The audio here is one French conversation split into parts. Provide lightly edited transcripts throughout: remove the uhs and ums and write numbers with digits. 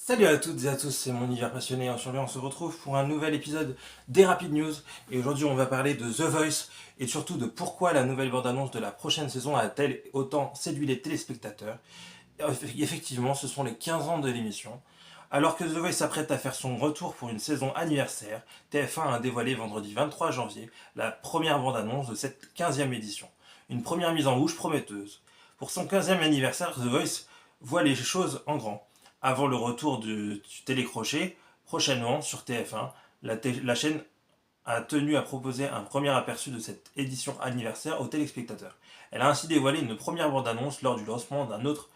Salut à toutes et à tous, c'est mon univers passionné. Aujourd'hui, on se retrouve pour un nouvel épisode des Rapid News. Et aujourd'hui, on va parler de The Voice et surtout de pourquoi la nouvelle bande-annonce de la prochaine saison a-t-elle autant séduit les téléspectateurs. Effectivement, ce sont les 15 ans de l'émission. Alors que The Voice s'apprête à faire son retour pour une saison anniversaire, TF1 a dévoilé vendredi 23 janvier la première bande-annonce de cette 15e édition. Une première mise en bouche prometteuse. Pour son 15e anniversaire, The Voice voit les choses en grand. Avant le retour du télécrochet, prochainement sur TF1, la chaîne a tenu à proposer un premier aperçu de cette édition anniversaire aux téléspectateurs. Elle a ainsi dévoilé une première bande-annonce lors du lancement d'un autre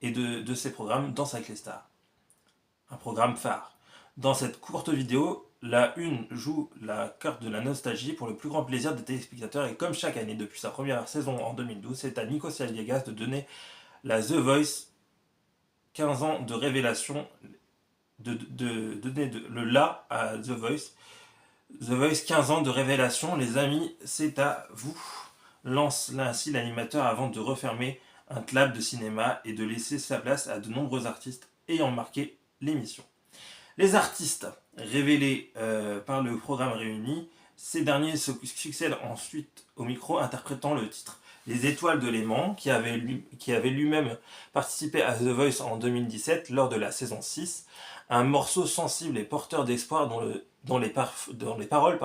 et de ses programmes Danse avec les stars, un programme phare. Dans cette courte vidéo, la une joue la carte de la nostalgie pour le plus grand plaisir des téléspectateurs et comme chaque année depuis sa première saison en 2012, c'est à Nikos Aliagas de donner la The Voice 15 ans de révélation, de donner le la à The Voice. The Voice 15 ans de révélation, les amis, c'est à vous. Lance ainsi l'animateur avant de refermer un clap de cinéma et de laisser sa place à de nombreux artistes ayant marqué l'émission. Les artistes révélés par le programme réuni, ces derniers succèdent ensuite au micro interprétant le titre. Les Étoiles de Léman, qui avait lui-même participé à The Voice en 2017 lors de la saison 6, un morceau sensible et porteur d'espoir dont les paroles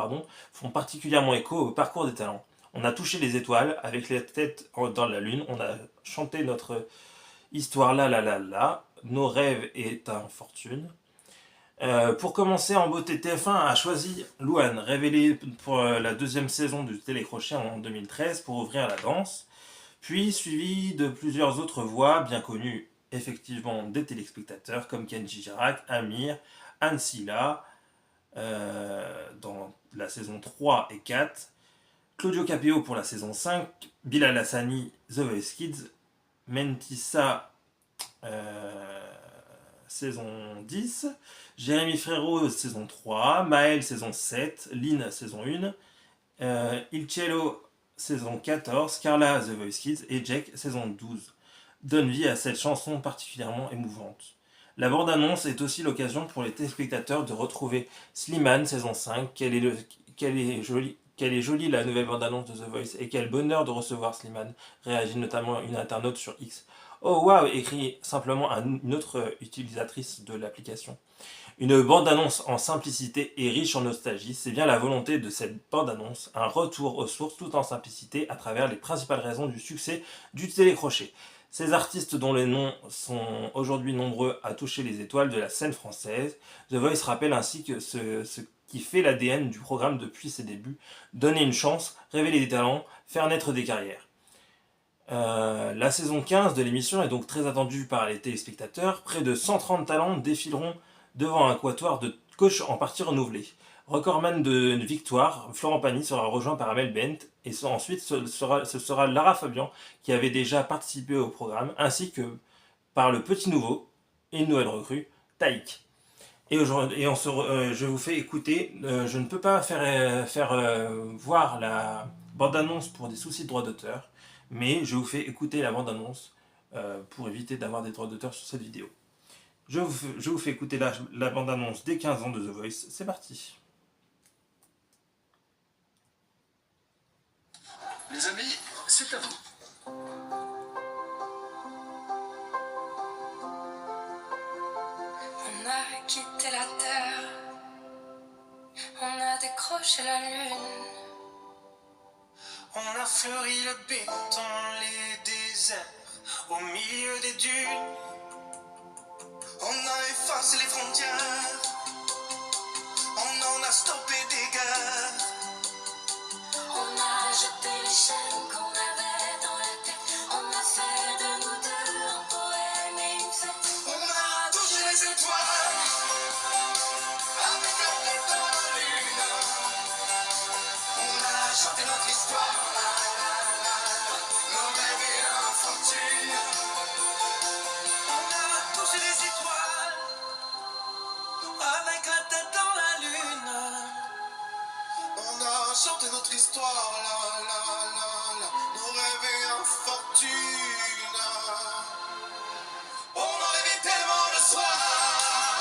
font particulièrement écho au parcours des talents. On a touché les étoiles avec les têtes dans la lune, on a chanté notre histoire là, nos rêves et ta fortune. Pour commencer en beauté, TF1 a choisi Louane, révélée pour la deuxième saison du télécrochet en 2013 pour ouvrir la danse, puis suivi de plusieurs autres voix bien connues effectivement des téléspectateurs comme Kenji Girac, Amir, Anne Silla dans la saison 3 et 4, Claudio Capéo pour la saison 5, Bilal Hassani, The Voice Kids, Mentissa saison 10, Jérémy Frérot saison 3, Maël saison 7, Lynn saison 1, Il Cielo saison 14, Carla The Voice Kids et Jack saison 12 donne vie à cette chanson particulièrement émouvante. La bande-annonce est aussi l'occasion pour les téléspectateurs de retrouver Slimane saison 5, quelle est jolie la nouvelle bande-annonce de The Voice et quel bonheur de recevoir Slimane, réagit notamment une internaute sur X. Oh waouh, écrit simplement une autre utilisatrice de l'application. Une bande-annonce en simplicité et riche en nostalgie, c'est bien la volonté de cette bande-annonce, un retour aux sources tout en simplicité à travers les principales raisons du succès du télécrochet. Ces artistes dont les noms sont aujourd'hui nombreux à toucher les étoiles de la scène française, The Voice rappelle ainsi que ce qui fait l'ADN du programme depuis ses débuts, donner une chance, révéler des talents, faire naître des carrières. La saison 15 de l'émission est donc très attendue par les téléspectateurs. Près de 130 talents défileront devant un quatuor de coachs en partie renouvelés. Recordman de victoire, Florent Pagny sera rejoint par Amel Bent et ensuite ce sera Lara Fabian qui avait déjà participé au programme ainsi que par le petit nouveau et une nouvelle recrue, Taïk. Et je vous fais écouter, je ne peux pas faire voir la bande-annonce pour des soucis de droit d'auteur, mais je vous fais écouter la bande-annonce pour éviter d'avoir des droits d'auteur sur cette vidéo. Je vous fais écouter la bande-annonce des 15 ans de The Voice, c'est parti. Les amis, c'est à vous. On a quitté la terre, on a décroché la lune. On a fleuri le béton, les déserts, au milieu des dunes. On a effacé les frontières, on en a stoppé des guerres. On a jeté les chaînes qu'on avait dans la tête. On a fait de nous deux un poème et une fête. On a touché les étoiles, avec la tête dans la lune. On a chanté notre histoire, nos rêves et infortune. On a touché les étoiles, avec la tête dans la lune. On a chanté notre histoire, nos rêves et infortune. On a rêvé tellement le soir.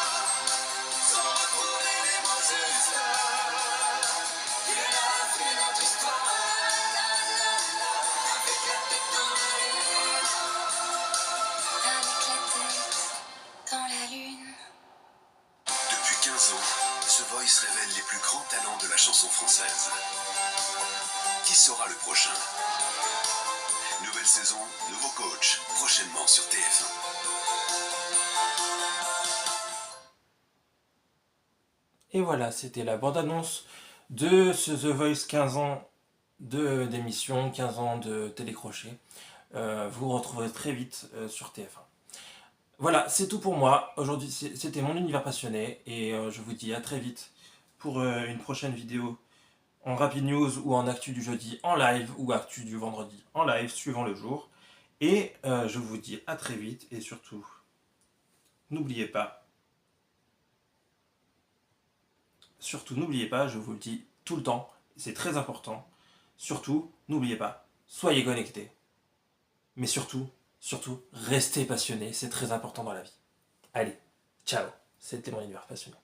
15 ans, The Voice révèle les plus grands talents de la chanson française. Qui sera le prochain? Nouvelle saison, nouveau coach, prochainement sur TF1. Et voilà, c'était la bande-annonce de ce The Voice 15 ans d'émission, 15 ans de télécrochet. Vous retrouverez très vite sur TF1. Voilà, c'est tout pour moi. Aujourd'hui, c'était mon univers passionné et je vous dis à très vite pour une prochaine vidéo en Rapid News ou en Actu du jeudi en live ou Actu du vendredi en live, suivant le jour. Et je vous dis à très vite et surtout, n'oubliez pas, je vous le dis tout le temps, c'est très important, surtout, n'oubliez pas, soyez connectés. Mais surtout, restez passionnés, c'est très important dans la vie. Allez, ciao, c'était mon univers passionné.